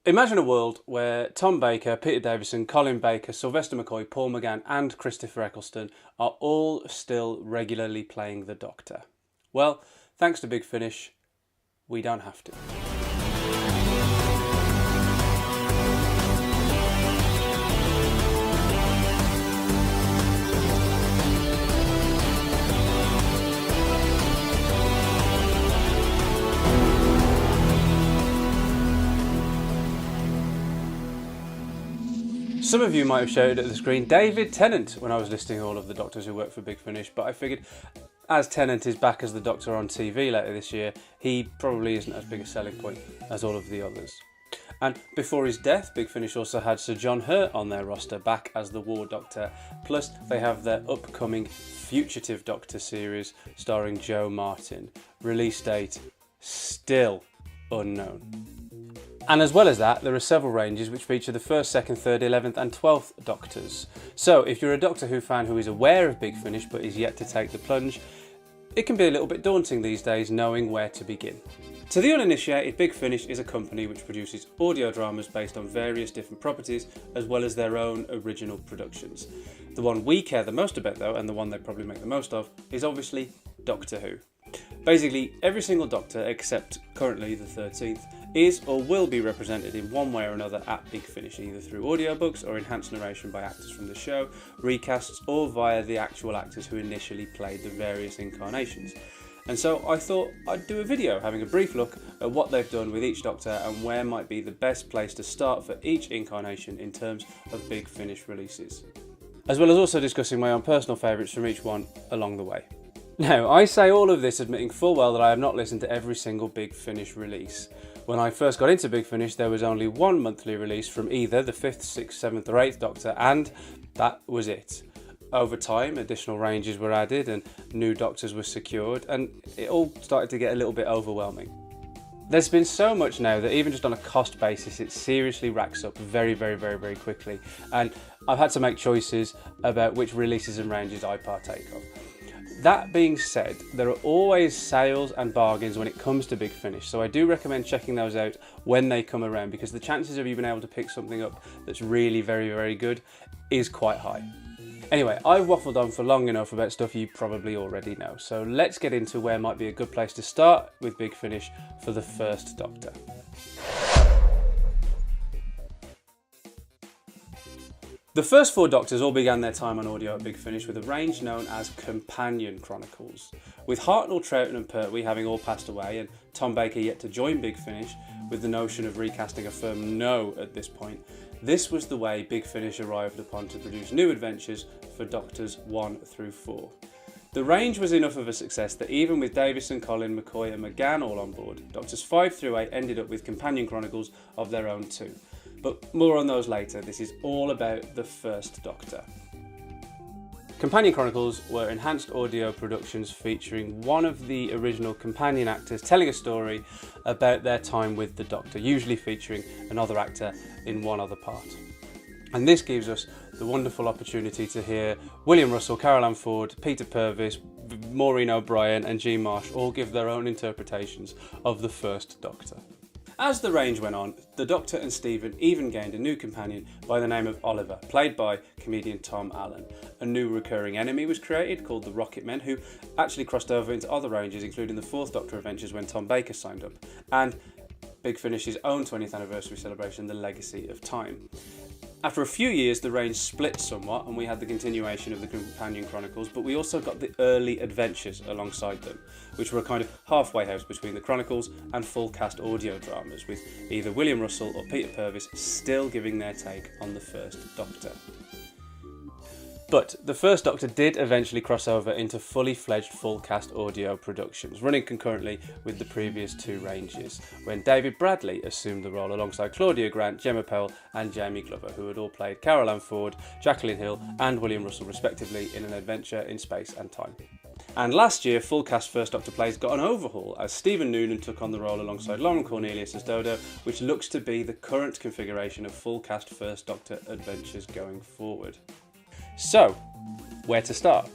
Imagine a world where Tom Baker, Peter Davison, Colin Baker, Sylvester McCoy, Paul McGann and Christopher Eccleston are all still regularly playing the Doctor. Well, thanks to Big Finish, we don't have to. Some of you might have shouted at the screen, David Tennant, when I was listing all of the Doctors who work for Big Finish, but I figured as Tennant is back as the Doctor on TV later this year, he probably isn't as big a selling point as all of the others. And before his death, Big Finish also had Sir John Hurt on their roster back as the War Doctor, plus they have their upcoming Fugitive Doctor series starring Joe Martin. Release date still unknown. And as well as that, there are several ranges which feature the 1st, 2nd, 3rd, 11th and 12th Doctors. So if you're a Doctor Who fan who is aware of Big Finish but is yet to take the plunge, it can be a little bit daunting these days knowing where to begin. To the uninitiated, Big Finish is a company which produces audio dramas based on various different properties as well as their own original productions. The one we care the most about though, and the one they probably make the most of, is obviously Doctor Who. Basically, every single Doctor, except currently the 13th, is or will be represented in one way or another at Big Finish, either through audiobooks or enhanced narration by actors from the show, recasts, or via the actual actors who initially played the various incarnations. And so I thought I'd do a video having a brief look at what they've done with each Doctor and where might be the best place to start for each incarnation in terms of Big Finish releases. As well as also discussing my own personal favourites from each one along the way. Now, I say all of this admitting full well that I have not listened to every single Big Finish release. When I first got into Big Finish, there was only one monthly release from either the 5th, 6th, 7th or 8th Doctor, and that was it. Over time, additional ranges were added and new Doctors were secured, and it all started to get a little bit overwhelming. There's been so much now that even just on a cost basis, it seriously racks up very quickly, and I've had to make choices about which releases and ranges I partake of. That being said, there are always sales and bargains when it comes to Big Finish, so I do recommend checking those out when they come around because the chances of you being able to pick something up that's really very good is quite high. Anyway, I've waffled on for long enough about stuff you probably already know, so let's get into where might be a good place to start with Big Finish for the 1st Doctor. The first 4 Doctors all began their time on audio at Big Finish with a range known as Companion Chronicles. With Hartnell, Troughton and Pertwee having all passed away and Tom Baker yet to join Big Finish, with the notion of recasting a firm no at this point, this was the way Big Finish arrived upon to produce new adventures for Doctors 1 through 4. The range was enough of a success that even with Davison, Colin, McCoy and McGann all on board, Doctors 5 through 8 ended up with Companion Chronicles of their own too. But more on those later, this is all about the 1st Doctor. Companion Chronicles were enhanced audio productions featuring one of the original companion actors telling a story about their time with the Doctor, usually featuring another actor in one other part. And this gives us the wonderful opportunity to hear William Russell, Carol Ann Ford, Peter Purves, Maureen O'Brien and G. Marsh all give their own interpretations of the 1st Doctor. As the range went on, the Doctor and Stephen even gained a new companion by the name of Oliver, played by comedian Tom Allen. A new recurring enemy was created called the Rocket Men, who actually crossed over into other ranges, including the 4th Doctor adventures when Tom Baker signed up, and Big Finish's own 20th anniversary celebration, The Legacy of Time. After a few years, the range split somewhat and we had the continuation of the Companion Chronicles, but we also got the early adventures alongside them, which were a kind of halfway house between the Chronicles and full cast audio dramas, with either William Russell or Peter Purves still giving their take on the 1st Doctor. But the 1st Doctor did eventually cross over into fully fledged full cast audio productions, running concurrently with the previous 2 ranges, when David Bradley assumed the role alongside Claudia Grant, Gemma Powell and Jamie Glover, who had all played Carol Ann Ford, Jacqueline Hill and William Russell respectively in An Adventure in Space and Time. And last year, full cast 1st Doctor plays got an overhaul as Stephen Noonan took on the role alongside Lauren Cornelius as Dodo, which looks to be the current configuration of full cast 1st Doctor adventures going forward. So, where to start?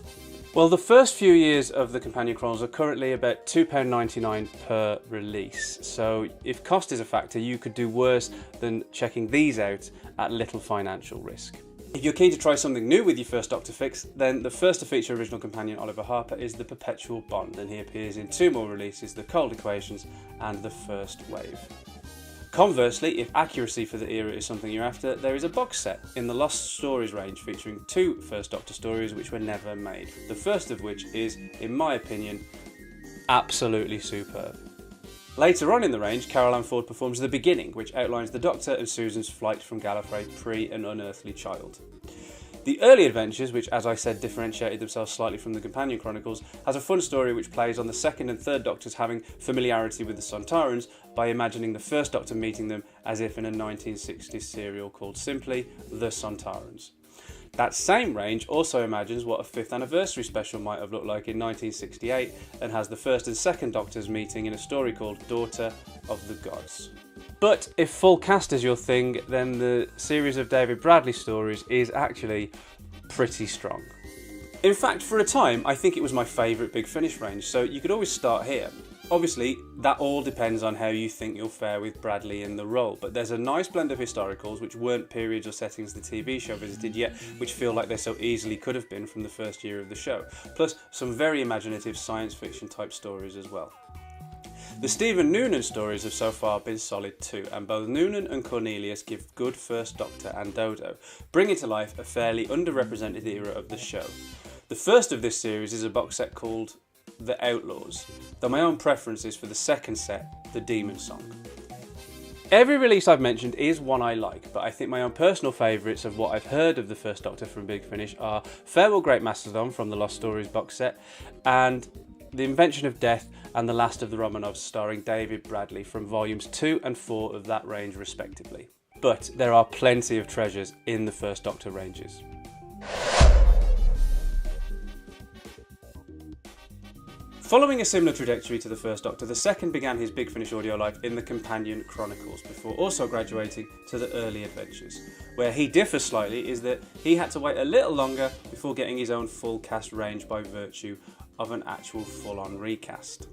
Well, the first few years of the Companion Chronicles are currently about £2.99 per release, so if cost is a factor, you could do worse than checking these out at little financial risk. If you're keen to try something new with your First Doctor fix, then the first to feature original companion Oliver Harper is the Perpetual Bond, and he appears in 2 more releases, The Cold Equations and The First Wave. Conversely, if accuracy for the era is something you're after, there is a box set in the Lost Stories range featuring 2 First Doctor stories which were never made. The first of which is, in my opinion, absolutely superb. Later on in the range, Carole Ann Ford performs The Beginning, which outlines the Doctor and Susan's flight from Gallifrey pre an unearthly child. The early adventures, which as I said differentiated themselves slightly from the Companion Chronicles, has a fun story which plays on the second and third Doctors having familiarity with the Sontarans by imagining the first Doctor meeting them as if in a 1960s serial called simply The Sontarans. That same range also imagines what a 5th anniversary special might have looked like in 1968 and has the first and second Doctors meeting in a story called Daughter of the Gods. But if full cast is your thing, then the series of David Bradley stories is actually pretty strong. In fact, for a time, I think it was my favourite Big Finish range, so you could always start here. Obviously, that all depends on how you think you'll fare with Bradley in the role, but there's a nice blend of historicals which weren't periods or settings the TV show visited yet, which feel like they so easily could have been from the first year of the show, plus some very imaginative science fiction type stories as well. The Stephen Noonan stories have so far been solid too, and both Noonan and Cornelius give good First Doctor and Dodo, bringing to life a fairly underrepresented era of the show. The first of this series is a box set called The Outlaws, though my own preference is for the second set, The Demon Song. Every release I've mentioned is one I like, but I think my own personal favourites of what I've heard of the First Doctor from Big Finish are Farewell Great Mastodon from the Lost Stories box set, and The Invention of Death and The Last of the Romanovs starring David Bradley from volumes 2 and 4 of that range respectively. But there are plenty of treasures in the First Doctor ranges. Following a similar trajectory to the First Doctor, the second began his Big Finish audio life in the Companion Chronicles before also graduating to the early adventures. Where he differs slightly is that he had to wait a little longer before getting his own full cast range by virtue of an actual full-on recast.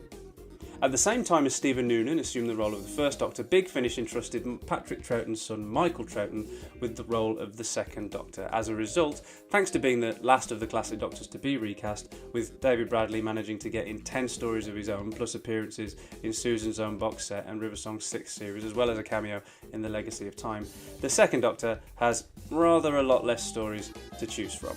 At the same time as Stephen Noonan assumed the role of the First Doctor, Big Finish entrusted Patrick Troughton's son Michael Troughton with the role of the Second Doctor. As a result, thanks to being the last of the classic Doctors to be recast, with David Bradley managing to get in 10 stories of his own, plus appearances in Susan's own box set and Riversong's 6th series, as well as a cameo in The Legacy of Time, the Second Doctor has rather a lot less stories to choose from.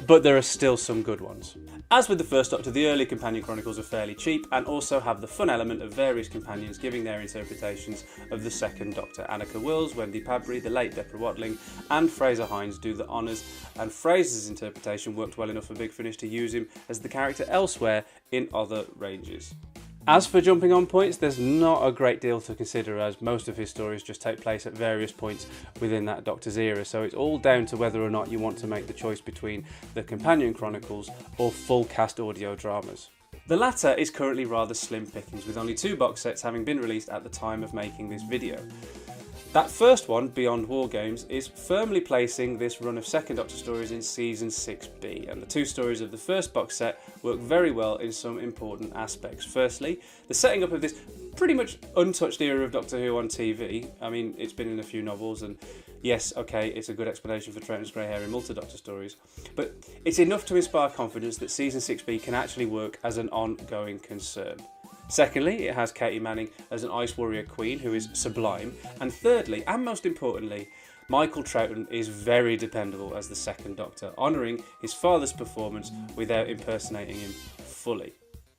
But there are still some good ones. As with the First Doctor, the early Companion Chronicles are fairly cheap and also have the fun element of various companions giving their interpretations of the Second Doctor. Annika Wills, Wendy Padbury, the late Deborah Watling and Fraser Hines do the honours, and Fraser's interpretation worked well enough for Big Finish to use him as the character elsewhere in other ranges. As for jumping on points, there's not a great deal to consider as most of his stories just take place at various points within that Doctor's era, so it's all down to whether or not you want to make the choice between the Companion Chronicles or full cast audio dramas. The latter is currently rather slim pickings, with only 2 box sets having been released at the time of making this video. That first one, Beyond War Games, is firmly placing this run of Second Doctor stories in Season 6B, and the 2 stories of the first box set work very well in some important aspects. Firstly, the setting up of this pretty much untouched era of Doctor Who on TV. I mean, it's been in a few novels, and yes, okay, it's a good explanation for Troughton's grey hair in multi-Doctor stories, but it's enough to inspire confidence that Season 6B can actually work as an ongoing concern. Secondly, it has Katie Manning as an Ice Warrior Queen who is sublime. And thirdly, and most importantly, Michael Troughton is very dependable as the Second Doctor, honouring his father's performance without impersonating him fully.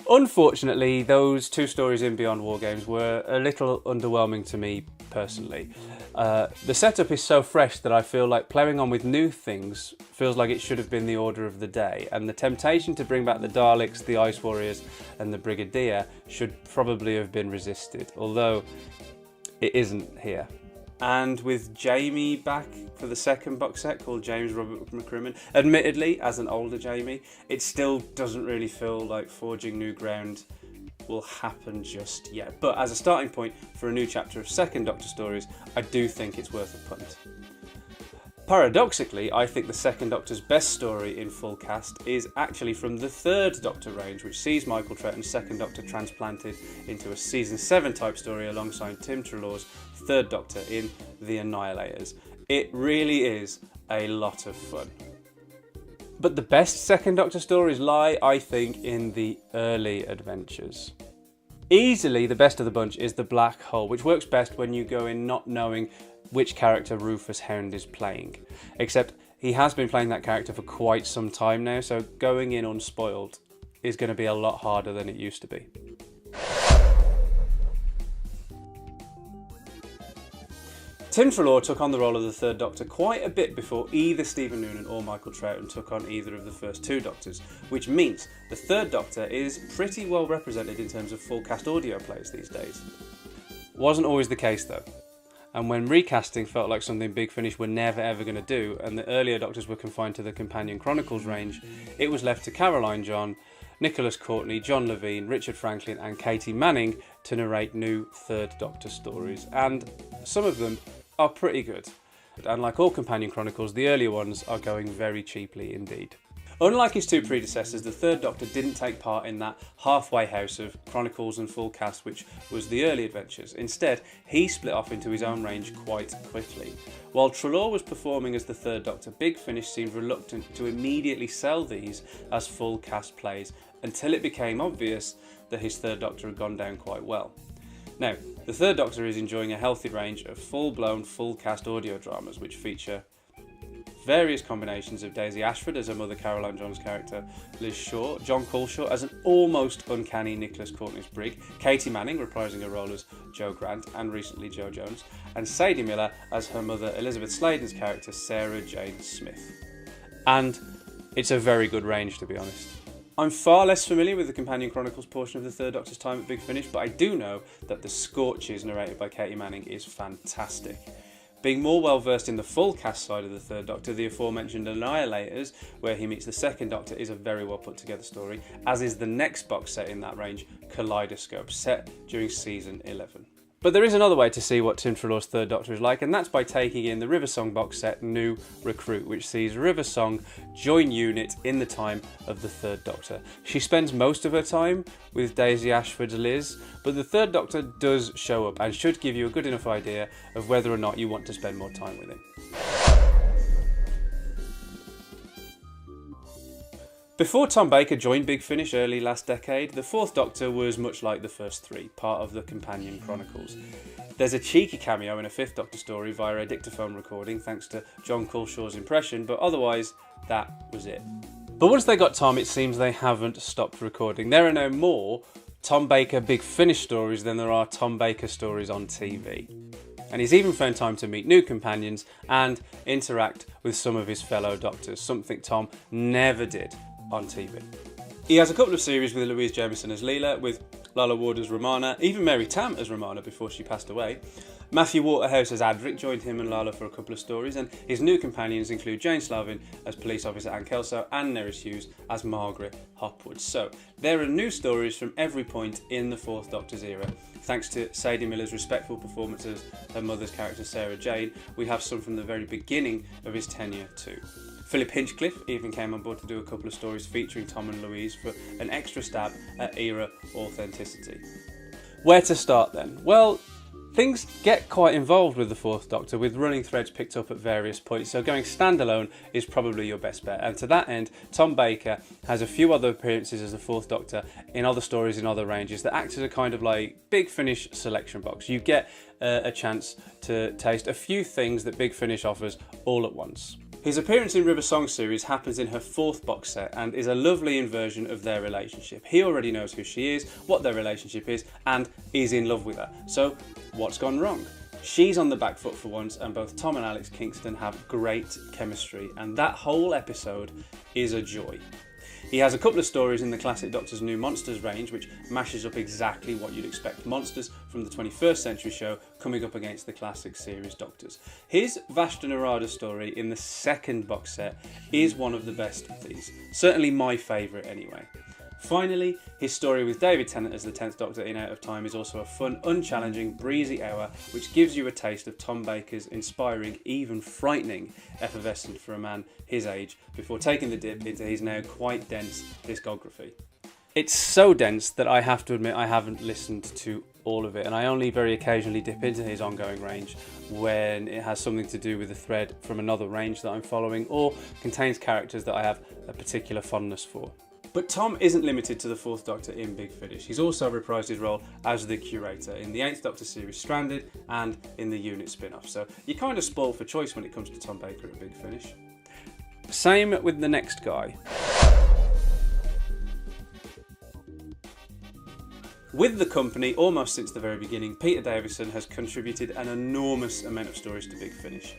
Unfortunately, those 2 stories in Beyond War Games were a little underwhelming to me personally. The setup is so fresh that I feel like ploughing on with new things feels like it should have been the order of the day, and the temptation to bring back the Daleks, the Ice Warriors and the Brigadier should probably have been resisted, although it isn't here. And with Jamie back for the second box set called James Robert McCrimmon, admittedly as an older Jamie, it still doesn't really feel like forging new ground will happen just yet. But as a starting point for a new chapter of Second Doctor stories, I do think it's worth a punt. Paradoxically, I think the Second Doctor's best story in full cast is actually from the Third Doctor range, which sees Michael Troughton's Second Doctor transplanted into a Season 7 type story alongside Tim Trelaw's Third Doctor in The Annihilators. It really is a lot of fun. But the best Second Doctor stories lie, I think, in the early adventures. Easily the best of the bunch is The Black Hole, which works best when you go in not knowing which character Rufus Hound is playing. Except he has been playing that character for quite some time now, so going in unspoiled is going to be a lot harder than it used to be. Tim Treloar took on the role of the Third Doctor quite a bit before either Stephen Noonan or Michael Troughton took on either of the first two Doctors, which means the Third Doctor is pretty well represented in terms of full cast audio plays these days. Wasn't always the case though. And when recasting felt like something Big Finish were never ever going to do, and the earlier Doctors were confined to the Companion Chronicles range, it was left to Caroline John, Nicholas Courtney, John Levine, Richard Franklin and Katie Manning to narrate new Third Doctor stories, and some of them are pretty good. And like all Companion Chronicles, the earlier ones are going very cheaply indeed. Unlike his two predecessors, the Third Doctor didn't take part in that halfway house of Chronicles and full cast which was the early adventures. Instead, he split off into his own range quite quickly. While Treloar was performing as the Third Doctor, Big Finish seemed reluctant to immediately sell these as full cast plays until it became obvious that his Third Doctor had gone down quite well. Now, the Third Doctor is enjoying a healthy range of full-blown, full-cast audio dramas which feature various combinations of Daisy Ashford as her mother Caroline John's character Liz Shaw, John Culshaw as an almost uncanny Nicholas Courtney's Brig, Katie Manning reprising her role as Jo Grant and recently Jo Jones, and Sadie Miller as her mother Elizabeth Sladen's character Sarah Jane Smith. And it's a very good range, to be honest. I'm far less familiar with the Companion Chronicles portion of the Third Doctor's time at Big Finish, but I do know that The Scorches, narrated by Katie Manning, is fantastic. Being more well versed in the full cast side of the Third Doctor, the aforementioned Annihilators, where he meets the Second Doctor, is a very well put together story, as is the next box set in that range, Kaleidoscope, set during season 11. But there is another way to see what Tim Treloar's Third Doctor is like, and that's by taking in the River Song box set New Recruit, which sees River Song join unit in the time of the Third Doctor. She spends most of her time with Daisy Ashford's Liz, but the Third Doctor does show up and should give you a good enough idea of whether or not you want to spend more time with him. Before Tom Baker joined Big Finish early last decade, the Fourth Doctor was much like the first three, part of the Companion Chronicles. There's a cheeky cameo in a Fifth Doctor story via a dictaphone recording thanks to John Culshaw's impression, but otherwise, that was it. But once they got Tom, it seems they haven't stopped recording. There are now more Tom Baker Big Finish stories than there are Tom Baker stories on TV. And he's even found time to meet new companions and interact with some of his fellow Doctors, something Tom never did on TV. He has a couple of series with Louise Jameson as Leela, with Lalla Ward as Romana, even Mary Tam as Romana before she passed away. Matthew Waterhouse as Adric joined him and Lalla for a couple of stories, and his new companions include Jane Slavin as Police Officer Anne Kelso and Nerys Hughes as Margaret Hopwood. So there are new stories from every point in the Fourth Doctor's era. Thanks to Sadie Miller's respectful performance as her mother's character Sarah Jane, we have some from the very beginning of his tenure too. Philip Hinchcliffe even came on board to do a couple of stories featuring Tom and Louise for an extra stab at era authenticity. Where to start then? Well, things get quite involved with the Fourth Doctor, with running threads picked up at various points, so going standalone is probably your best bet. And to that end, Tom Baker has a few other appearances as the Fourth Doctor in other stories in other ranges that act as a kind of like Big Finish selection box. You get a chance to taste a few things that Big Finish offers all at once. His appearance in River Song series happens in her fourth box set and is a lovely inversion of their relationship. He already knows who she is, what their relationship is, and is in love with her. So, what's gone wrong? She's on the back foot for once, and both Tom and Alex Kingston have great chemistry, and that whole episode is a joy. He has a couple of stories in the classic Doctor's New Monsters range, which mashes up exactly what you'd expect monsters from the 21st century show coming up against the classic series Doctors. His Vashta Narada story in the second box set is one of the best of these, certainly my favourite anyway. Finally, his story with David Tennant as the 10th Doctor in Out of Time is also a fun, unchallenging, breezy hour which gives you a taste of Tom Baker's inspiring, even frightening effervescence for a man his age before taking the dip into his now quite dense discography. It's so dense that I have to admit I haven't listened to all of it, and I only very occasionally dip into his ongoing range when it has something to do with a thread from another range that I'm following or contains characters that I have a particular fondness for. But Tom isn't limited to the Fourth Doctor in Big Finish. He's also reprised his role as the curator in the Eighth Doctor series Stranded and in the Unit spin-off, so you're kind of spoiled for choice when it comes to Tom Baker at Big Finish. Same with the next guy. With the company almost since the very beginning, Peter Davison has contributed an enormous amount of stories to Big Finish.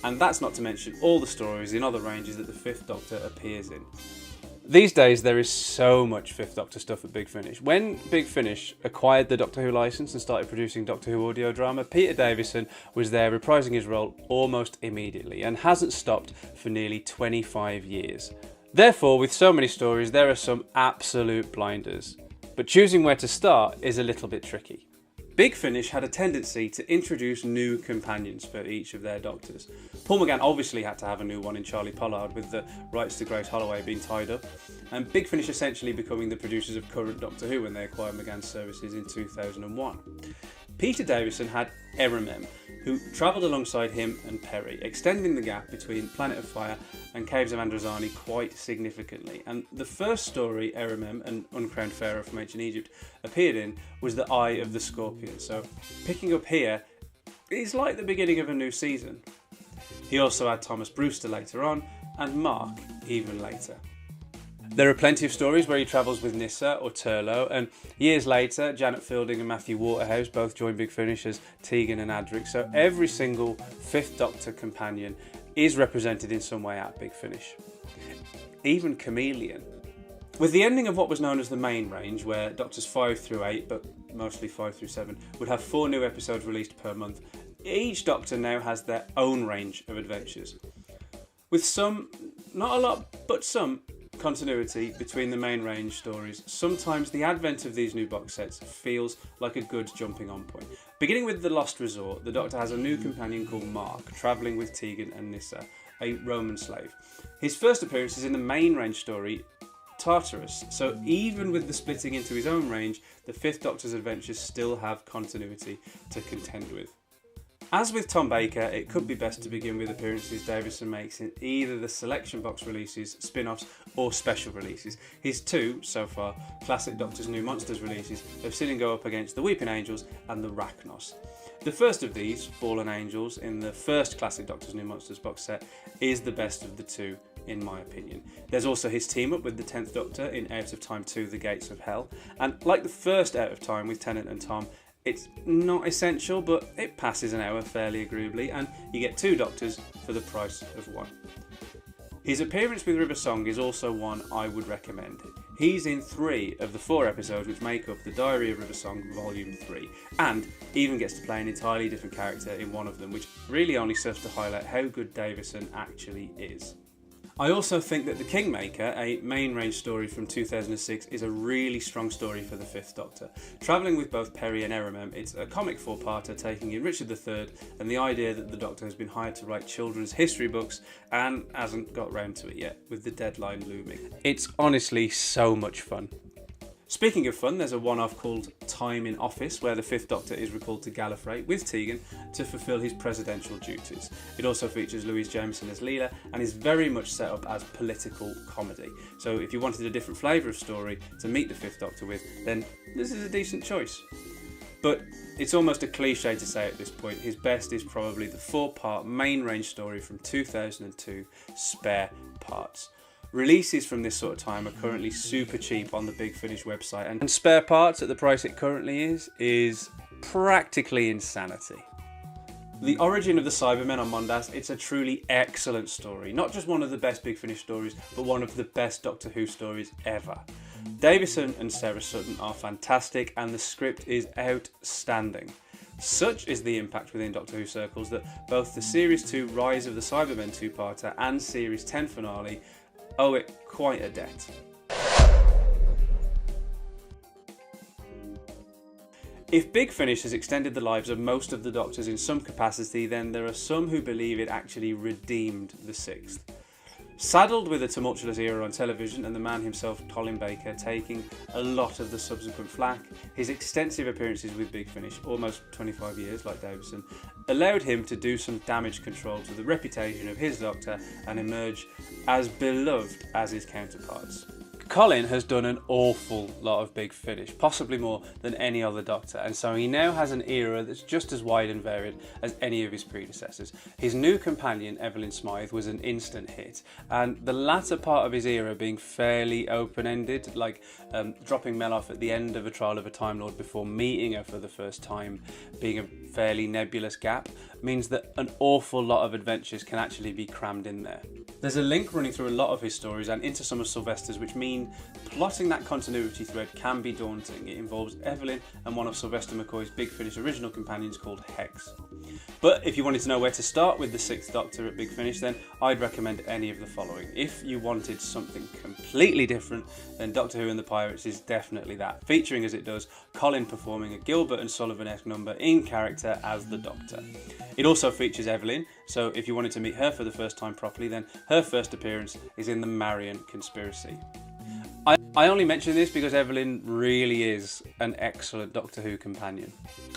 And that's not to mention all the stories in other ranges that the Fifth Doctor appears in. These days there is so much Fifth Doctor stuff at Big Finish. When Big Finish acquired the Doctor Who licence and started producing Doctor Who audio drama, Peter Davison was there reprising his role almost immediately and hasn't stopped for nearly 25 years. Therefore, with so many stories, there are some absolute blinders. But choosing where to start is a little bit tricky. Big Finish had a tendency to introduce new companions for each of their Doctors. Paul McGann obviously had to have a new one in Charlie Pollard with the rights to Grace Holloway being tied up, and Big Finish essentially becoming the producers of current Doctor Who when they acquired McGann's services in 2001. Peter Davison had Eremem, who travelled alongside him and Perry, extending the gap between Planet of Fire and Caves of Androzani quite significantly. And the first story Eremem, an uncrowned pharaoh from ancient Egypt, appeared in was The Eye of the Scorpion, so picking up here is like the beginning of a new season. He also had Thomas Brewster later on, and Mark even later. There are plenty of stories where he travels with Nyssa or Turlough, and years later Janet Fielding and Matthew Waterhouse both join Big Finish as Tegan and Adric, so every single Fifth Doctor companion is represented in some way at Big Finish. Even Chameleon. With the ending of what was known as the main range, where Doctors 5 through 8, but mostly 5 through 7, would have 4 new episodes released per month, each Doctor now has their own range of adventures. With some, not a lot, but some, continuity between the main range stories, sometimes the advent of these new box sets feels like a good jumping on point. Beginning with The Lost Resort, the Doctor has a new companion called Mark, travelling with Tegan and Nyssa, a Roman slave. His first appearance is in the main range story, Tartarus, so even with the splitting into his own range, the Fifth Doctor's adventures still have continuity to contend with. As with Tom Baker, it could be best to begin with appearances Davison makes in either the selection box releases, spin-offs or special releases. His 2, so far, classic Doctor's New Monsters releases have seen him go up against the Weeping Angels and the Rachnos. The first of these, Fallen Angels, in the first classic Doctor's New Monsters box set, is the best of the 2 in my opinion. There's also his team up with the 10th Doctor in Out of Time 2, The Gates of Hell, and like the first Out of Time with Tennant and Tom, it's not essential, but it passes an hour fairly agreeably, and you get 2 Doctors for the price of 1. His appearance with River Song is also one I would recommend. He's in 3 of the 4 episodes which make up the Diary of River Song Volume 3, and even gets to play an entirely different character in one of them, which really only serves to highlight how good Davison actually is. I also think that The Kingmaker, a main range story from 2006, is a really strong story for the Fifth Doctor. Travelling with both Perry and Eremem, it's a comic 4-parter taking in Richard III and the idea that the Doctor has been hired to write children's history books and hasn't got round to it yet, with the deadline looming. It's honestly so much fun. Speaking of fun, there's a one-off called Time in Office, where the Fifth Doctor is recalled to Gallifrey with Tegan to fulfil his presidential duties. It also features Louise Jameson as Leela and is very much set up as political comedy. So if you wanted a different flavour of story to meet the Fifth Doctor with, then this is a decent choice. But it's almost a cliche to say at this point, his best is probably the 4-part main range story from 2002, Spare Parts. Releases from this sort of time are currently super cheap on the Big Finish website, and Spare Parts at the price it currently is practically insanity. The origin of the Cybermen on Mondas, it's a truly excellent story. Not just one of the best Big Finish stories, but one of the best Doctor Who stories ever. Davison and Sarah Sutton are fantastic, and the script is outstanding. Such is the impact within Doctor Who circles that both the Series 2 Rise of the Cybermen 2-parter and Series 10 finale owe it quite a debt. If Big Finish has extended the lives of most of the Doctors in some capacity, then there are some who believe it actually redeemed the Sixth. Saddled with a tumultuous era on television and the man himself, Colin Baker, taking a lot of the subsequent flack, his extensive appearances with Big Finish, almost 25 years like Davison, allowed him to do some damage control to the reputation of his Doctor and emerge as beloved as his counterparts. Colin has done an awful lot of Big Finish, possibly more than any other Doctor, and so he now has an era that's just as wide and varied as any of his predecessors. His new companion, Evelyn Smythe, was an instant hit, and the latter part of his era being fairly open-ended, like dropping Mel off at the end of A Trial of a Time Lord before meeting her for the first time, being a fairly nebulous gap, means that an awful lot of adventures can actually be crammed in there. There's a link running through a lot of his stories and into some of Sylvester's, which mean plotting that continuity thread can be daunting. It involves Evelyn and one of Sylvester McCoy's Big Finish original companions called Hex. But if you wanted to know where to start with the Sixth Doctor at Big Finish, then I'd recommend any of the following. If you wanted something completely different, then Doctor Who and the Pirates is definitely that, featuring as it does Colin performing a Gilbert and Sullivan-esque number in character as the Doctor. It also features Evelyn, so if you wanted to meet her for the first time properly, then her first appearance is in the Marion Conspiracy. I only mention this because Evelyn really is an excellent Doctor Who companion.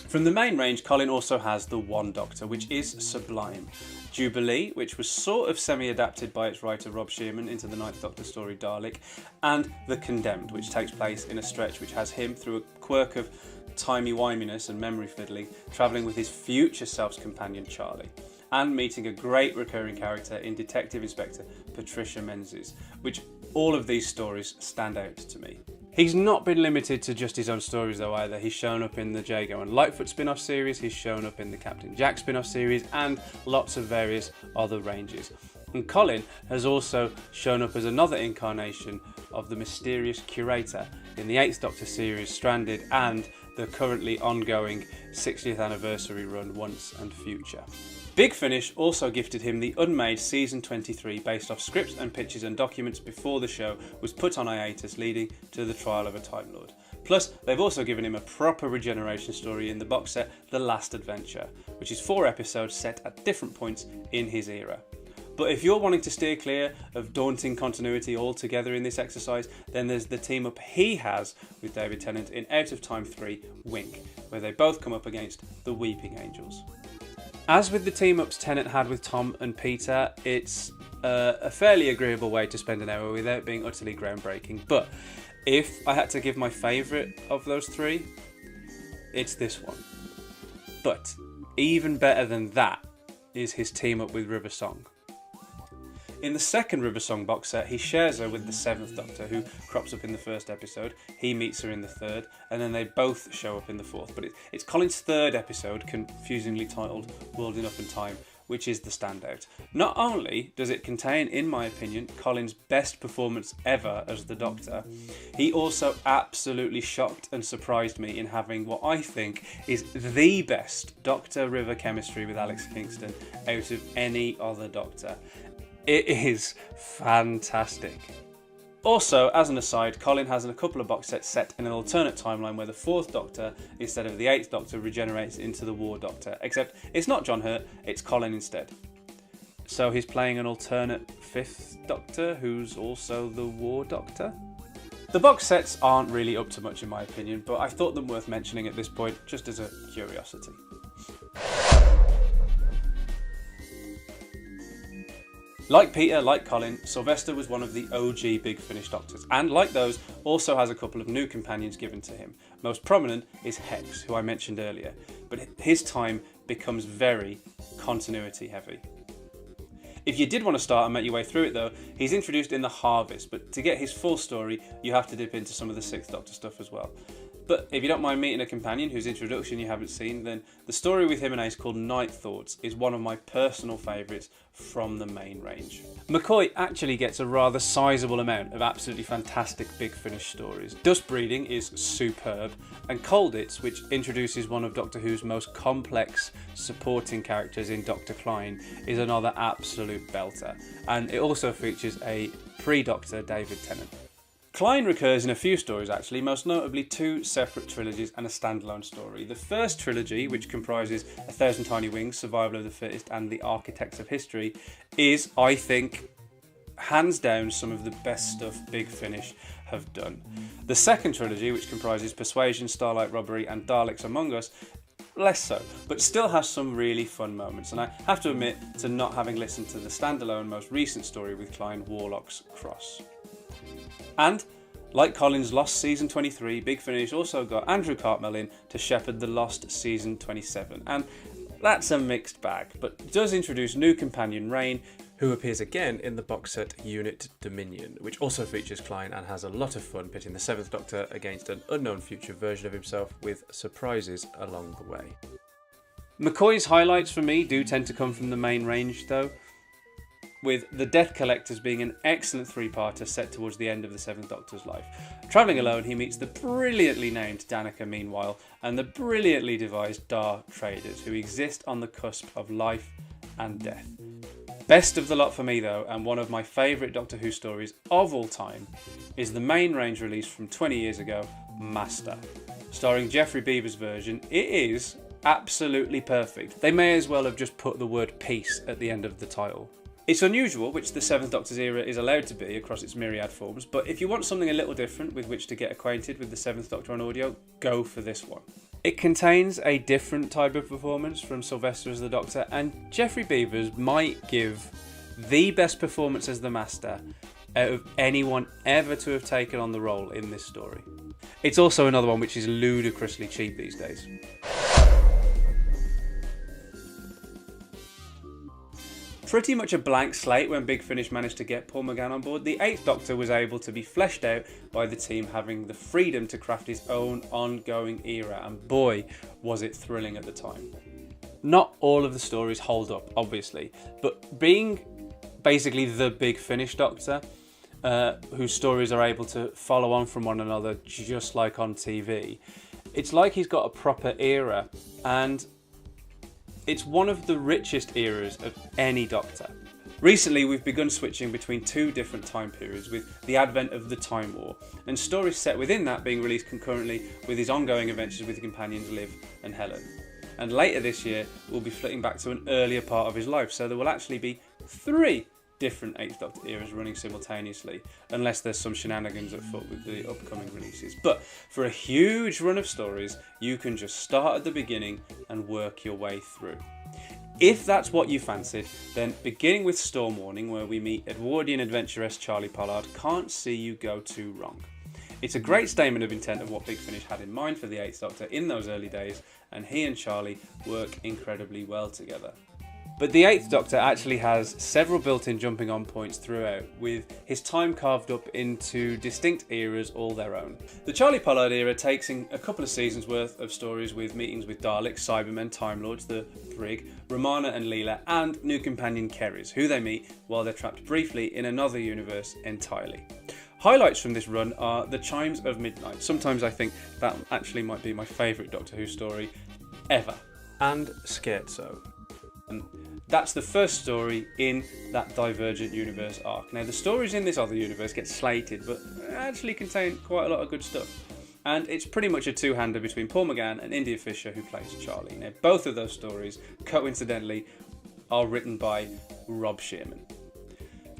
From the main range, Colin also has the One Doctor, which is sublime. Jubilee, which was sort of semi-adapted by its writer Rob Shearman into the Ninth Doctor story Dalek, and The Condemned, which takes place in a stretch which has him, through a quirk of timey-wiminess and memory fiddling, travelling with his future self's companion Charlie, and meeting a great recurring character in Detective Inspector Patricia Menzies, which all of these stories stand out to me. He's not been limited to just his own stories though either. He's shown up in the Jago and Lightfoot spin-off series, he's shown up in the Captain Jack spin-off series, and lots of various other ranges. And Colin has also shown up as another incarnation of the mysterious curator in the 8th Doctor series Stranded and the currently ongoing 60th anniversary run Once and Future. Big Finish also gifted him the unmade Season 23 based off scripts and pictures and documents before the show was put on hiatus, leading to the Trial of a Time Lord. Plus, they've also given him a proper regeneration story in the box set The Last Adventure, which is 4 episodes set at different points in his era. But if you're wanting to steer clear of daunting continuity altogether in this exercise, then there's the team up he has with David Tennant in Out of Time 3, Wink, where they both come up against the Weeping Angels. As with the team-ups Tennant had with Tom and Peter, it's a fairly agreeable way to spend an hour without being utterly groundbreaking. But if I had to give my favourite of those three, it's this one. But even better than that is his team-up with River Song. In the second River Song box set, he shares her with the 7th Doctor, who crops up in the first episode. He meets her in the third, and then they both show up in the fourth. But it's Colin's third episode, confusingly titled World Enough and Time, which is the standout. Not only does it contain, in my opinion, Colin's best performance ever as the Doctor, he also absolutely shocked and surprised me in having what I think is the best Doctor-River chemistry with Alex Kingston out of any other Doctor. It is fantastic. Also, as an aside, Colin has a couple of box sets set in an alternate timeline where the 4th Doctor, instead of the 8th Doctor, regenerates into the War Doctor. Except it's not John Hurt, it's Colin instead. So he's playing an alternate 5th Doctor who's also the War Doctor. The box sets aren't really up to much in my opinion, but I thought them worth mentioning at this point just as a curiosity. Like Peter, like Colin, Sylvester was one of the OG Big Finish Doctors, and like those, also has a couple of new companions given to him. Most prominent is Hex, who I mentioned earlier, but his time becomes very continuity heavy. If you did want to start and make your way through it though, he's introduced in The Harvest, but to get his full story, you have to dip into some of the 6th Doctor stuff as well. But if you don't mind meeting a companion whose introduction you haven't seen, then the story with him and Ace called Night Thoughts is one of my personal favourites from the main range. McCoy actually gets a rather sizable amount of absolutely fantastic Big Finish stories. Dust Breeding is superb, and Colditz, which introduces one of Doctor Who's most complex supporting characters in Dr. Klein, is another absolute belter. And it also features a pre-Doctor David Tennant. Klein recurs in a few stories actually, most notably 2 separate trilogies and a standalone story. The first trilogy, which comprises A Thousand Tiny Wings, Survival of the Fittest and The Architects of History, is, I think, hands down some of the best stuff Big Finish have done. The second trilogy, which comprises Persuasion, Starlight Robbery and Daleks Among Us, less so, but still has some really fun moments, and I have to admit to not having listened to the standalone most recent story with Klein, Warlock's Cross. And, like Colin's Lost Season 23, Big Finish also got Andrew Cartmel in to shepherd the Lost Season 27, and that's a mixed bag, but does introduce new companion Rain, who appears again in the box set Unit Dominion, which also features Klein and has a lot of fun pitting the 7th Doctor against an unknown future version of himself with surprises along the way. McCoy's highlights for me do tend to come from the main range though, with The Death Collectors being an excellent 3-parter set towards the end of the 7th Doctor's life. Travelling alone, he meets the brilliantly named Danica meanwhile, and the brilliantly devised Dar traders, who exist on the cusp of life and death. Best of the lot for me though, and one of my favourite Doctor Who stories of all time, is the main range release from 20 years ago, Master. Starring Geoffrey Beeber's version, it is absolutely perfect. They may as well have just put the word peace at the end of the title. It's unusual, which the 7th Doctor's era is allowed to be across its myriad forms, but if you want something a little different with which to get acquainted with the 7th Doctor on audio, go for this one. It contains a different type of performance from Sylvester as the Doctor, and Geoffrey Beevers might give the best performance as the Master out of anyone ever to have taken on the role in this story. It's also another one which is ludicrously cheap these days. Pretty much a blank slate when Big Finish managed to get Paul McGann on board, the 8th Doctor was able to be fleshed out by the team having the freedom to craft his own ongoing era, and boy was it thrilling at the time. Not all of the stories hold up, obviously, but being basically the Big Finish Doctor, whose stories are able to follow on from one another just like on TV, it's like he's got a proper era, and it's one of the richest eras of any Doctor. Recently we've begun switching between 2 different time periods with the advent of the Time War, and stories set within that being released concurrently with his ongoing adventures with the companions Liv and Helen. And later this year we'll be flitting back to an earlier part of his life, so there will actually be 3 different 8th Doctor eras running simultaneously, unless there's some shenanigans afoot with the upcoming releases. But for a huge run of stories, you can just start at the beginning and work your way through. If that's what you fancied, then beginning with Storm Warning, where we meet Edwardian adventuress Charlie Pollard, can't see you go too wrong. It's a great statement of intent of what Big Finish had in mind for the 8th Doctor in those early days, and he and Charlie work incredibly well together. But the 8th Doctor actually has several built-in jumping on points throughout, with his time carved up into distinct eras all their own. The Charlie Pollard era takes in a couple of seasons worth of stories with meetings with Daleks, Cybermen, Time Lords, the Brig, Romana and Leela, and new companion Kerrys, who they meet while they're trapped briefly in another universe entirely. Highlights from this run are The Chimes of Midnight. Sometimes I think that actually might be my favourite Doctor Who story ever. And Scherzo. And that's the first story in that Divergent Universe arc. Now, the stories in this other universe get slated, but actually contain quite a lot of good stuff. And it's pretty much a two-hander between Paul McGann and India Fisher, who plays Charlie. Now, both of those stories, coincidentally, are written by Rob Shearman.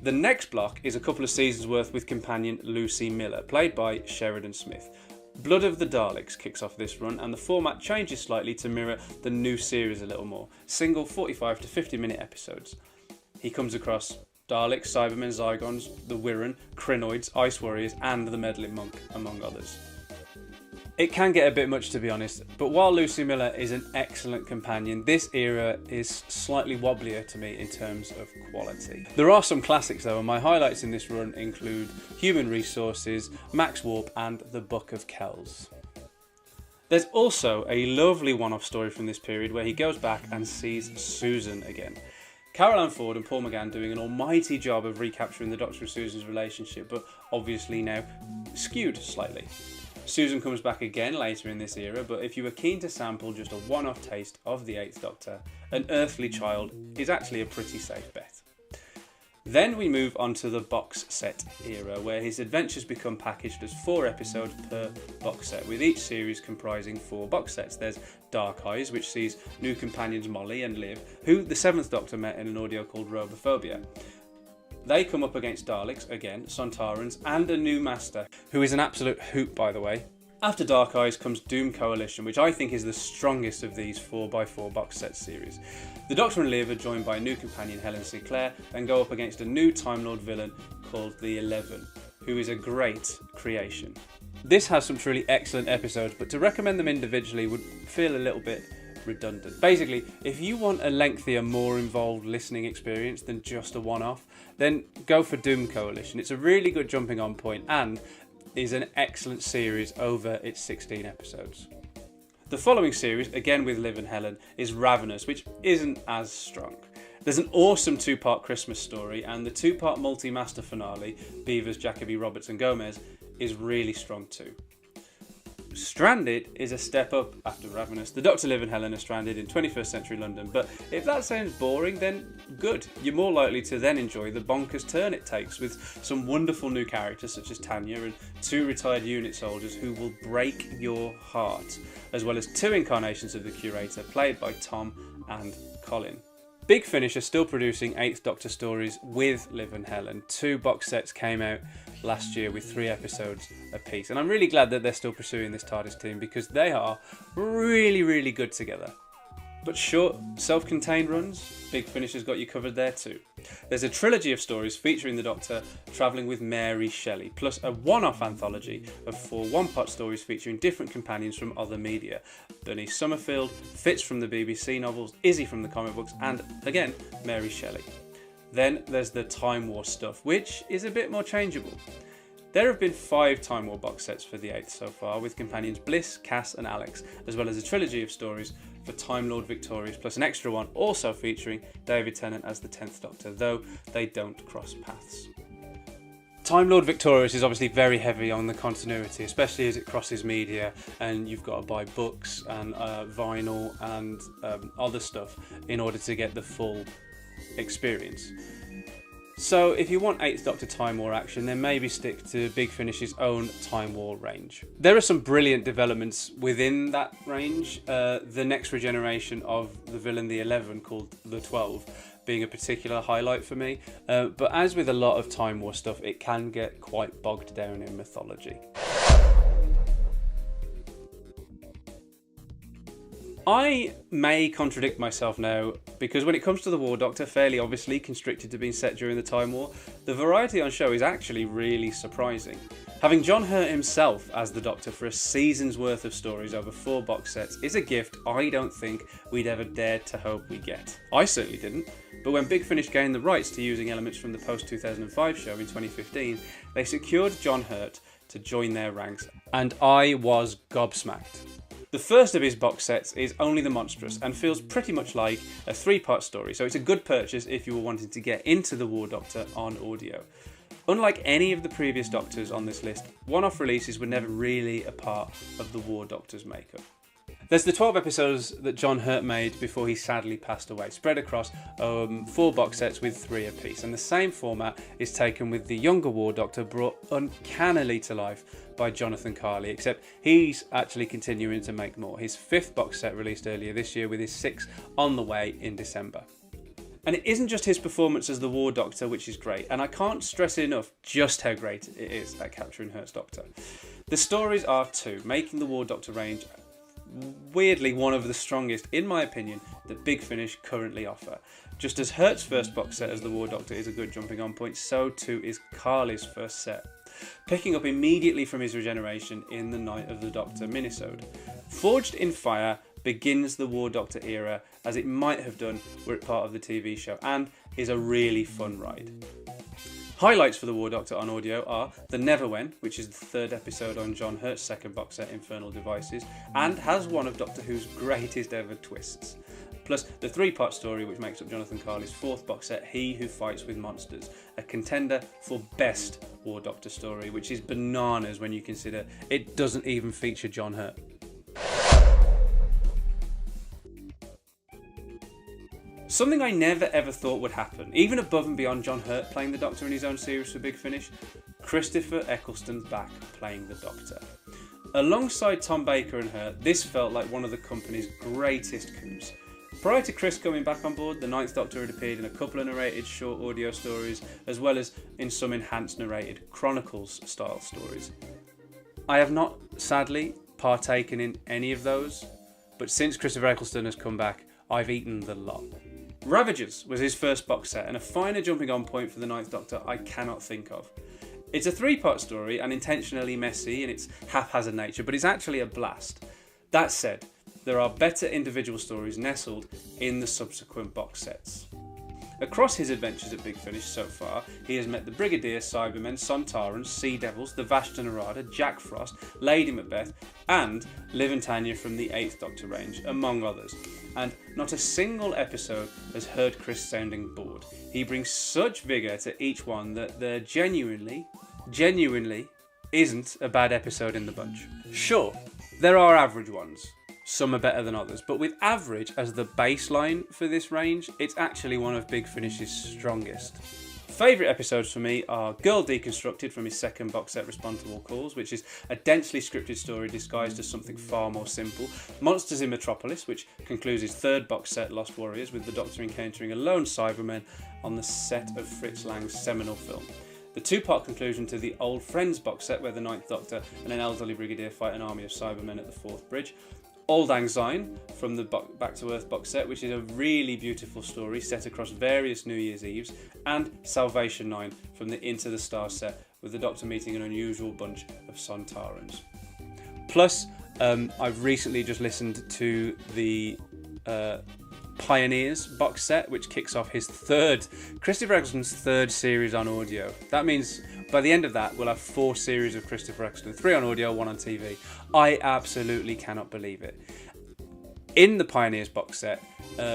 The next block is a couple of seasons worth with companion Lucy Miller, played by Sheridan Smith. Blood of the Daleks kicks off this run, and the format changes slightly to mirror the new series a little more. Single 45 to 50 minute episodes. He comes across Daleks, Cybermen, Zygons, the Wirren, Crinoids, Ice Warriors and the Meddling Monk, among others. It can get a bit much, to be honest, but while Lucy Miller is an excellent companion, this era is slightly wobblier to me in terms of quality. There are some classics though, and my highlights in this run include Human Resources, Max Warp and The Book of Kells. There's also a lovely one-off story from this period where he goes back and sees Susan again. Carol Ann Ford and Paul McGann doing an almighty job of recapturing the Doctor and Susan's relationship, but obviously now skewed slightly. Susan comes back again later in this era, but if you were keen to sample just a one-off taste of the 8th Doctor, An Earthly Child is actually a pretty safe bet. Then we move on to the box set era, where his adventures become packaged as 4 episodes per box set, with each series comprising 4 box sets. There's Dark Eyes, which sees new companions Molly and Liv, who the 7th Doctor met in an audio called Robophobia. They come up against Daleks, again, Sontarans, and a new master, who is an absolute hoot, by the way. After Dark Eyes comes Doom Coalition, which I think is the strongest of these 4x4 box set series. The Doctor and Liv are joined by a new companion, Helen Sinclair, and go up against a new Time Lord villain called the 11, who is a great creation. This has some truly excellent episodes, but to recommend them individually would feel a little bit redundant. Basically, if you want a lengthier, more involved listening experience than just a one-off, then go for Doom Coalition. It's a really good jumping on point and is an excellent series over its 16 episodes. The following series, again with Liv and Helen, is Ravenous, which isn't as strong. There's an awesome 2-part Christmas story, and the 2-part multi-master finale, Beavers, Jacobi, Roberts and Gomez, is really strong too. Stranded is a step up after Ravenous. The Doctor, Liv and Helen are stranded in 21st century London, but if that sounds boring, then good. You're more likely to then enjoy the bonkers turn it takes, with some wonderful new characters such as Tanya and 2 retired unit soldiers who will break your heart, as well as 2 incarnations of the Curator played by Tom and Colin. Big Finish are still producing 8th Doctor stories with Liv and Helen. 2 box sets came out last year with 3 episodes apiece, and I'm really glad that they're still pursuing this TARDIS team because they are really good together. But short, self-contained runs, Big Finish has got you covered there too. There's a trilogy of stories featuring the Doctor travelling with Mary Shelley, plus a one-off anthology of 4 one-part stories featuring different companions from other media. Bernice Summerfield, Fitz from the BBC novels, Izzy from the comic books, and, again, Mary Shelley. Then there's the Time War stuff, which is a bit more changeable. There have been 5 Time War box sets for the 8th so far, with companions Bliss, Cass and Alex, as well as a trilogy of stories for Time Lord Victorious, plus an extra one also featuring David Tennant as the 10th Doctor, though they don't cross paths. Time Lord Victorious is obviously very heavy on the continuity, especially as it crosses media, and you've got to buy books and vinyl and other stuff in order to get the full experience. So if you want 8th Doctor Time War action, then maybe stick to Big Finish's own Time War range. There are some brilliant developments within that range. The next regeneration of the villain, the 11, called the 12, being a particular highlight for me. But as with a lot of Time War stuff, it can get quite bogged down in mythology. I may contradict myself now, because when it comes to the War Doctor, fairly obviously constricted to being set during the Time War, the variety on show is actually really surprising. Having John Hurt himself as the Doctor for a season's worth of stories over 4 box sets is a gift I don't think we'd ever dared to hope we get. I certainly didn't, but when Big Finish gained the rights to using elements from the post-2005 show in 2015, they secured John Hurt to join their ranks, and I was gobsmacked. The first of his box sets is Only the Monstrous and feels pretty much like a 3-part story, so it's a good purchase if you were wanting to get into the War Doctor on audio. Unlike any of the previous Doctors on this list, one-off releases were never really a part of the War Doctor's makeup. There's the 12 episodes that John Hurt made before he sadly passed away, spread across 4 box sets with 3 apiece, and the same format is taken with the younger War Doctor brought uncannily to life by Jonathan Carley, except he's actually continuing to make more. His 5th box set released earlier this year, with his 6th on the way in December. And it isn't just his performance as the War Doctor which is great, and I can't stress enough just how great it is at capturing Hurt's Doctor. The stories are too, making the War Doctor range weirdly one of the strongest, in my opinion, that Big Finish currently offer. Just as Hurt's first box set as the War Doctor is a good jumping on point, so too is Carley's first set, picking up immediately from his regeneration in the Night of the Doctor minisode. Forged in Fire begins the War Doctor era as it might have done were it part of the TV show, and is a really fun ride. Highlights for the War Doctor on audio are The Neverwhen, which is the 3rd episode on John Hurt's second box set, Infernal Devices, and has one of Doctor Who's greatest ever twists. Plus the 3-part story which makes up Jonathan Carley's 4th box set, He Who Fights with Monsters, a contender for best War Doctor story, which is bananas when you consider it doesn't even feature John Hurt. Something I never ever thought would happen, even above and beyond John Hurt playing the Doctor in his own series for Big Finish, Christopher Eccleston's back playing the Doctor. Alongside Tom Baker and Hurt, this felt like one of the company's greatest coups. Prior to Chris coming back on board, the Ninth Doctor had appeared in a couple of narrated short audio stories, as well as in some enhanced narrated Chronicles-style stories. I have not, sadly, partaken in any of those, but since Christopher Eccleston has come back, I've eaten the lot. Ravagers was his first box set, and a finer jumping on point for the Ninth Doctor I cannot think of. It's a 3-part story and intentionally messy in its haphazard nature, but it's actually a blast. That said, there are better individual stories nestled in the subsequent box sets. Across his adventures at Big Finish so far, he has met the Brigadier, Cybermen, Sontarans, Sea Devils, the Vashta Nerada, Jack Frost, Lady Macbeth, and Liv and Tanya from the 8th Doctor range, among others. And not a single episode has heard Chris sounding bored. He brings such vigour to each one that there genuinely isn't a bad episode in the bunch. Sure, there are average ones. Some are better than others, but with average as the baseline for this range, it's actually one of Big Finish's strongest. Favourite episodes for me are Girl Deconstructed from his second box set Respond to All Calls, which is a densely scripted story disguised as something far more simple, Monsters in Metropolis, which concludes his third box set Lost Warriors, with the Doctor encountering a lone Cyberman on the set of Fritz Lang's seminal film. The 2-part conclusion to the Old Friends box set, where the Ninth Doctor and an elderly Brigadier fight an army of Cybermen at the Fourth Bridge. Old Lang Syne from the Back to Earth box set, which is a really beautiful story set across various New Year's Eves, and Salvation 9 from the Into the Stars set, with the Doctor meeting an unusual bunch of Sontarans. Plus, I've recently just listened to the Pioneers box set, which kicks off Christopher Eccleston's third series on audio. That means by the end of that, we'll have 4 series of Christopher Eccleston, 3 on audio, 1 on TV. I absolutely cannot believe it. In the Pioneers box set,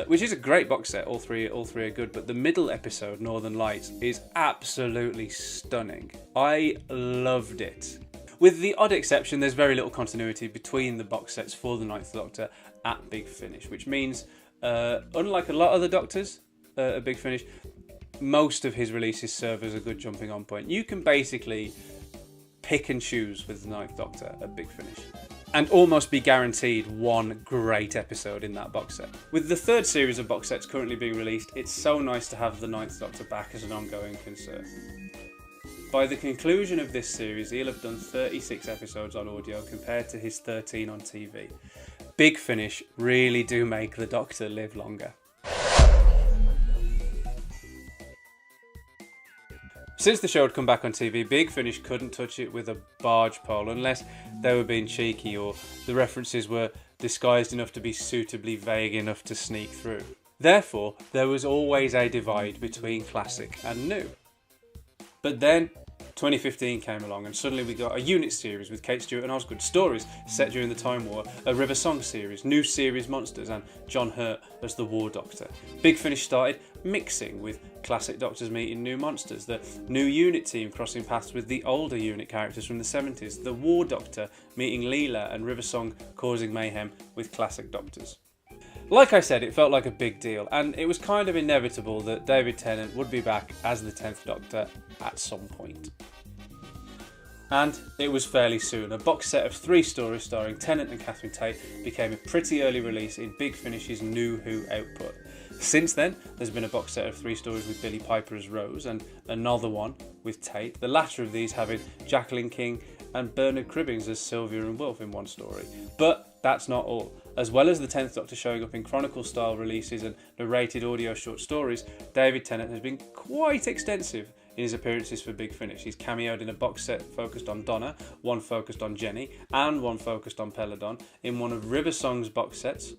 which is a great box set, all three are good, but the middle episode, Northern Lights, is absolutely stunning. I loved it. With the odd exception, there's very little continuity between the box sets for the Ninth Doctor at Big Finish, which means, unlike a lot of the Doctors at Big Finish, most of his releases serve as a good jumping on point. You can basically pick and choose with the Ninth Doctor at Big Finish, and almost be guaranteed one great episode in that box set. With the third series of box sets currently being released, it's so nice to have the Ninth Doctor back as an ongoing concern. By the conclusion of this series, he'll have done 36 episodes on audio compared to his 13 on TV. Big Finish really do make the Doctor live longer. Since the show had come back on TV, Big Finish couldn't touch it with a barge pole unless they were being cheeky or the references were disguised enough to be suitably vague enough to sneak through. Therefore, there was always a divide between classic and new. But then 2015 came along and suddenly we got a unit series with Kate Stewart and Osgood, stories set during the Time War, a River Song series, new series Monsters, and John Hurt as the War Doctor. Big Finish started mixing with classic Doctors meeting new monsters, the new unit team crossing paths with the older unit characters from the 70s, the War Doctor meeting Leela, and River Song causing mayhem with classic Doctors. Like I said, it felt like a big deal, and it was kind of inevitable that David Tennant would be back as the 10th Doctor at some point. And it was fairly soon. A box set of 3 stories starring Tennant and Catherine Tate became a pretty early release in Big Finish's New Who output. Since then, there's been a box set of 3 stories with Billie Piper as Rose, and another one with Tate, the latter of these having Jacqueline King and Bernard Cribbins as Sylvia and Wilf in one story. But that's not all. As well as the 10th Doctor showing up in Chronicle-style releases and narrated audio short stories, David Tennant has been quite extensive in his appearances for Big Finish. He's cameoed in a box set focused on Donna, one focused on Jenny, and one focused on Peladon, in one of River Song's box sets,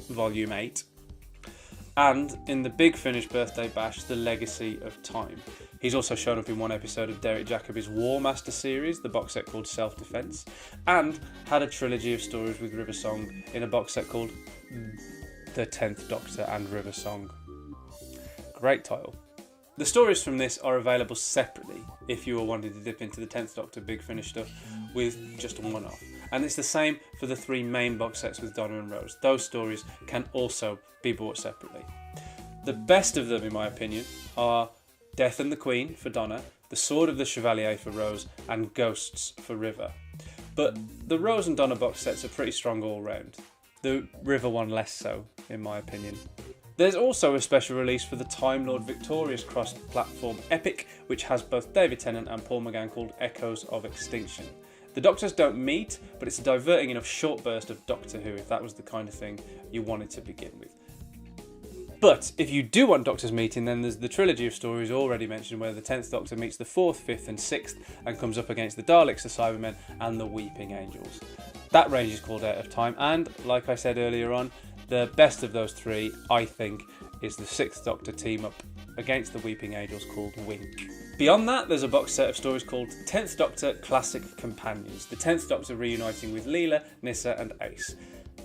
Volume 8, and in the Big Finish Birthday Bash, The Legacy of Time. He's also shown up in one episode of Derek Jacobi's War Master series, the box set called Self-Defense, and had a trilogy of stories with River Song in a box set called The 10th Doctor and River Song. Great title. The stories from this are available separately if you are wanting to dip into the 10th Doctor Big Finish stuff with just a one-off. And it's the same for the 3 main box sets with Donna and Rose. Those stories can also be bought separately. The best of them, in my opinion, are Death and the Queen for Donna, The Sword of the Chevalier for Rose, and Ghosts for River. But the Rose and Donna box sets are pretty strong all round. The River one less so, in my opinion. There's also a special release for the Time Lord Victorious cross-platform epic, which has both David Tennant and Paul McGann, called Echoes of Extinction. The Doctors don't meet, but it's a diverting enough short burst of Doctor Who if that was the kind of thing you wanted to begin with. But if you do want Doctors meeting, then there's the trilogy of stories already mentioned, where the 10th Doctor meets the 4th, 5th and 6th and comes up against the Daleks, the Cybermen and the Weeping Angels. That range is called Out of Time, and like I said earlier on, the best of those three, I think, is the 6th Doctor team up against the Weeping Angels called Wink. Beyond that, there's a box set of stories called 10th Doctor Classic Companions, the 10th Doctor reuniting with Leela, Nyssa and Ace.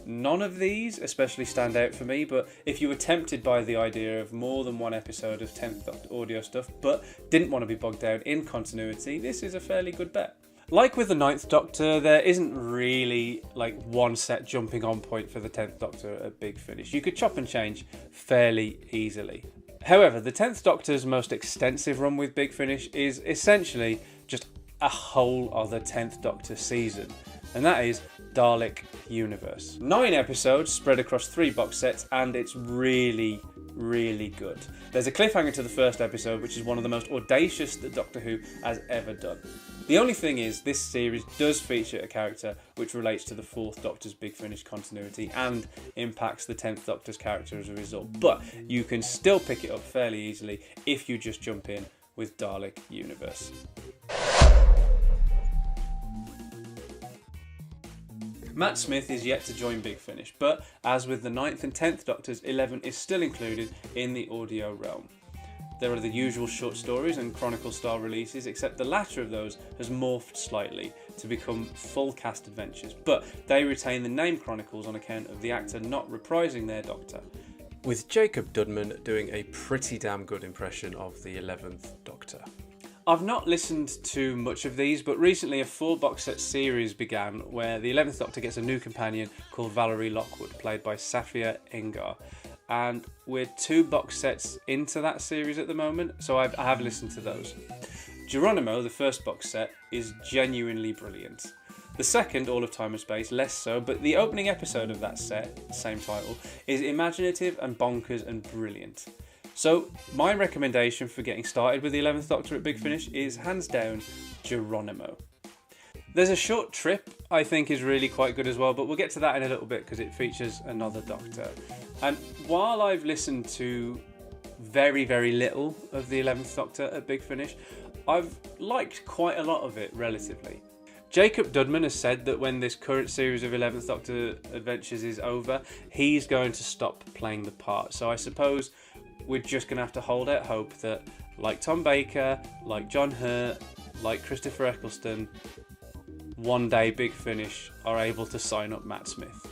None of these especially stand out for me, but if you were tempted by the idea of more than one episode of 10th Doctor audio stuff but didn't want to be bogged down in continuity, this is a fairly good bet. Like with the 9th Doctor, there isn't really like one set jumping on point for the 10th Doctor at Big Finish. You could chop and change fairly easily. However, the 10th Doctor's most extensive run with Big Finish is essentially just a whole other 10th Doctor season, and that is Dalek Universe. 9 episodes spread across 3 box sets, and it's really good. There's a cliffhanger to the first episode, which is one of the most audacious that Doctor Who has ever done. The only thing is, this series does feature a character which relates to the 4th Doctor's Big Finish continuity and impacts the 10th Doctor's character as a result, but you can still pick it up fairly easily if you just jump in with Dalek Universe. Matt Smith is yet to join Big Finish, but as with the 9th and 10th Doctors, 11 is still included in the audio realm. There are the usual short stories and Chronicle style releases, except the latter of those has morphed slightly to become full cast adventures, but they retain the name Chronicles on account of the actor not reprising their Doctor, with Jacob Dudman doing a pretty damn good impression of the 11th Doctor. I've not listened to much of these, but recently a 4 box set series began where the 11th Doctor gets a new companion called Valerie Lockwood, played by Safia Engar. And we're 2 box sets into that series at the moment, so I have listened to those. Geronimo, the first box set, is genuinely brilliant. The second, All of Time and Space, less so, but the opening episode of that set, same title, is imaginative and bonkers and brilliant. So my recommendation for getting started with the 11th Doctor at Big Finish is hands down Geronimo. There's a short trip I think is really quite good as well, but we'll get to that in a little bit because it features another Doctor. And while I've listened to very little of the 11th Doctor at Big Finish, I've liked quite a lot of it relatively. Jacob Dudman has said that when this current series of 11th Doctor adventures is over, he's going to stop playing the part. So I suppose we're just going to have to hold out hope that, like Tom Baker, like John Hurt, like Christopher Eccleston, one day Big Finish are able to sign up Matt Smith.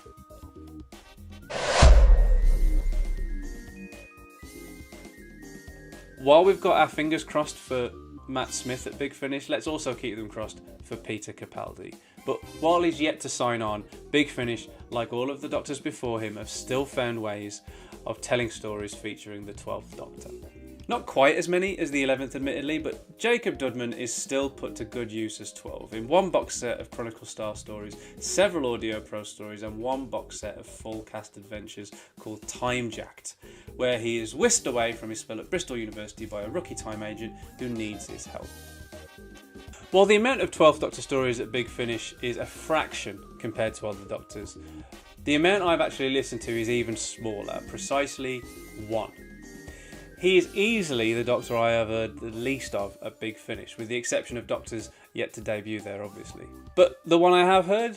While we've got our fingers crossed for Matt Smith at Big Finish, let's also keep them crossed for Peter Capaldi. But while he's yet to sign on, Big Finish, like all of the Doctors before him, have still found ways of telling stories featuring the 12th Doctor. Not quite as many as the 11th admittedly, but Jacob Dudman is still put to good use as 12 in 1 box set of Chronicle Star stories, several Audio Pro stories and 1 box set of full cast adventures called Time Jacked, where he is whisked away from his spell at Bristol University by a rookie time agent who needs his help. While the amount of 12th Doctor stories at Big Finish is a fraction compared to other Doctors, the amount I've actually listened to is even smaller, precisely 1. He is easily the Doctor I have heard the least of at Big Finish, with the exception of Doctors yet to debut there, obviously. But the one I have heard,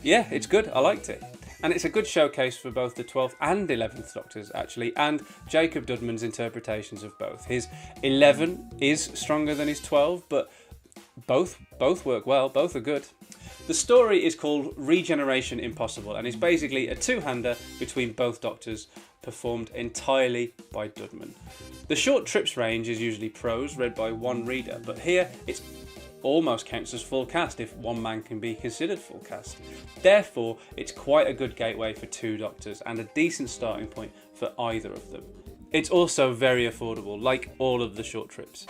yeah, it's good, I liked it. And it's a good showcase for both the 12th and 11th Doctors, actually, and Jacob Dudman's interpretations of both. His 11 is stronger than his 12, but both work well, both are good. The story is called Regeneration Impossible and is basically a two-hander between both Doctors, performed entirely by Dudman. The short trips range is usually prose read by one reader, but here it almost counts as full cast if one man can be considered full cast. Therefore, it's quite a good gateway for 2 Doctors and a decent starting point for either of them. It's also very affordable, like all of the short trips.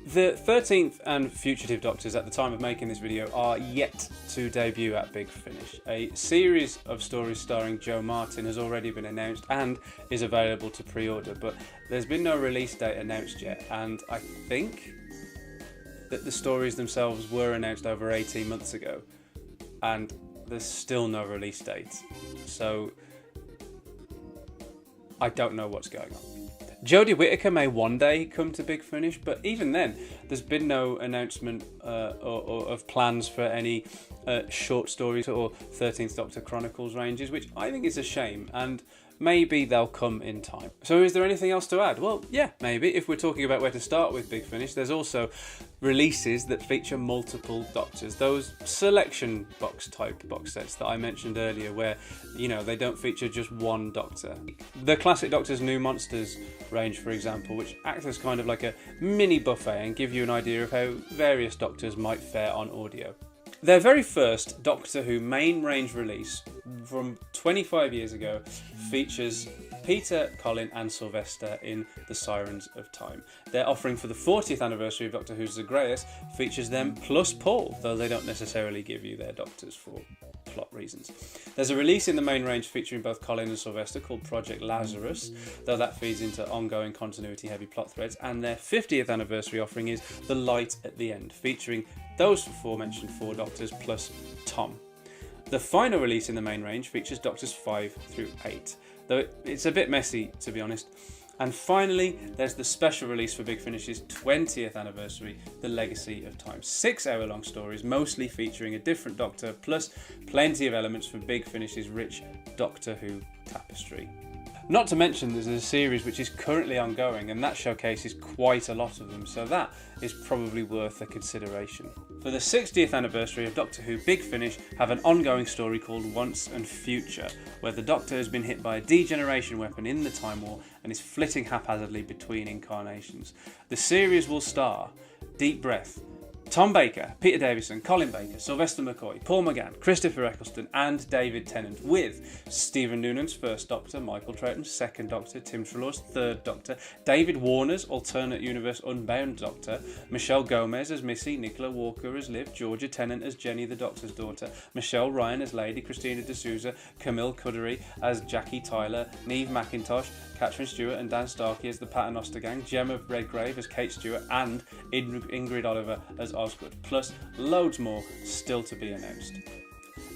The 13th and Fugitive Doctors at the time of making this video are yet to debut at Big Finish. A series of stories starring Joe Martin has already been announced and is available to pre-order, but there's been no release date announced yet, and I think that the stories themselves were announced over 18 months ago, and there's still no release date. So I don't know what's going on. Jodie Whittaker may one day come to Big Finish, but even then, there's been no announcement or of plans for any short stories or 13th Doctor Chronicles ranges, which I think is a shame, and maybe they'll come in time. So is there anything else to add? Well, yeah, maybe. If we're talking about where to start with Big Finish, there's also releases that feature multiple Doctors. Those selection box type box sets that I mentioned earlier, where, you know, they don't feature just one Doctor. The Classic Doctor's New Monsters range, for example, which acts as kind of like a mini buffet and give you an idea of how various Doctors might fare on audio. Their very first Doctor Who main range release from 25 years ago features Peter, Colin and Sylvester in The Sirens of Time. Their offering for the 40th anniversary of Doctor Who's Zagreus features them plus Paul, though they don't necessarily give you their Doctors for plot reasons. There's a release in the main range featuring both Colin and Sylvester called Project Lazarus, though that feeds into ongoing continuity heavy plot threads, and their 50th anniversary offering is The Light at the End, featuring those aforementioned 4 Doctors plus Tom. The final release in the main range features Doctors 5 through 8, though it's a bit messy, to be honest. And finally, there's the special release for Big Finish's 20th anniversary, The Legacy of Time. 6-hour-long stories, mostly featuring a different Doctor, plus plenty of elements from Big Finish's rich Doctor Who tapestry. Not to mention there's a series which is currently ongoing, and that showcases quite a lot of them, so that is probably worth a consideration. For the 60th anniversary of Doctor Who, Big Finish have an ongoing story called Once and Future, where the Doctor has been hit by a degeneration weapon in the Time War and is flitting haphazardly between incarnations. The series will star Deep Breath, Tom Baker, Peter Davison, Colin Baker, Sylvester McCoy, Paul McGann, Christopher Eccleston and David Tennant, with Stephen Noonan's first Doctor, Michael Troughton's second Doctor, Tim Treloar's third Doctor, David Warner's alternate universe Unbound Doctor, Michelle Gomez as Missy, Nicola Walker as Liv, Georgia Tennant as Jenny the Doctor's daughter, Michelle Ryan as Lady Christina D'Souza, Camille Cuddery as Jackie Tyler, Niamh McIntosh, Catherine Stewart and Dan Starkey as the Paternoster Gang, Gemma Redgrave as Kate Stewart and Ingrid Oliver as Osgood, plus loads more still to be announced.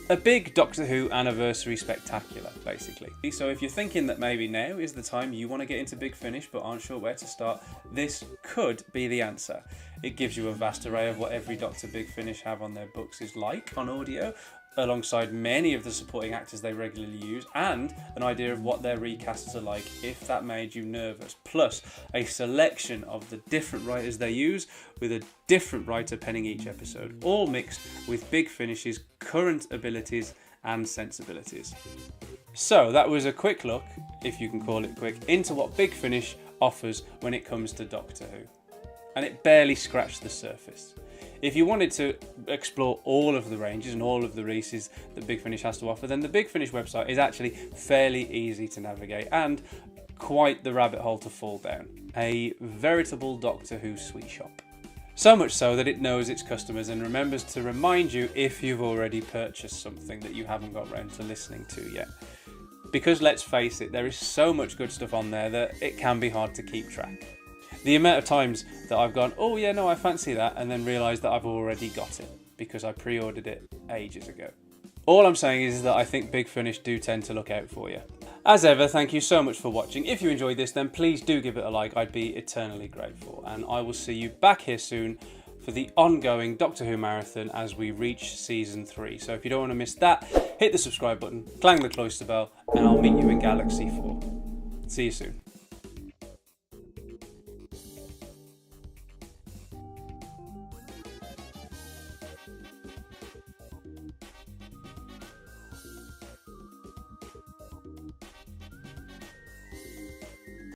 A big Doctor Who anniversary spectacular, basically. So if you're thinking that maybe now is the time you want to get into Big Finish but aren't sure where to start, this could be the answer. It gives you a vast array of what every Doctor Big Finish have on their books is like on audio, alongside many of the supporting actors they regularly use, and an idea of what their recasts are like if that made you nervous, plus a selection of the different writers they use with a different writer penning each episode, all mixed with Big Finish's current abilities and sensibilities. So that was a quick look, if you can call it quick, into what Big Finish offers when it comes to Doctor Who, and it barely scratched the surface. If you wanted to explore all of the ranges and all of the releases that Big Finish has to offer, then the Big Finish website is actually fairly easy to navigate and quite the rabbit hole to fall down. A veritable Doctor Who sweet shop. So much so that it knows its customers and remembers to remind you if you've already purchased something that you haven't got round to listening to yet. Because let's face it, there is so much good stuff on there that it can be hard to keep track. The amount of times that I've gone, oh yeah, no, I fancy that, and then realised that I've already got it because I pre-ordered it ages ago. All I'm saying is that I think Big Finish do tend to look out for you. As ever, thank you so much for watching. If you enjoyed this, then please do give it a like. I'd be eternally grateful. And I will see you back here soon for the ongoing Doctor Who marathon as we reach season 3. So if you don't want to miss that, hit the subscribe button, clang the cloister bell, and I'll meet you in Galaxy 4. See you soon.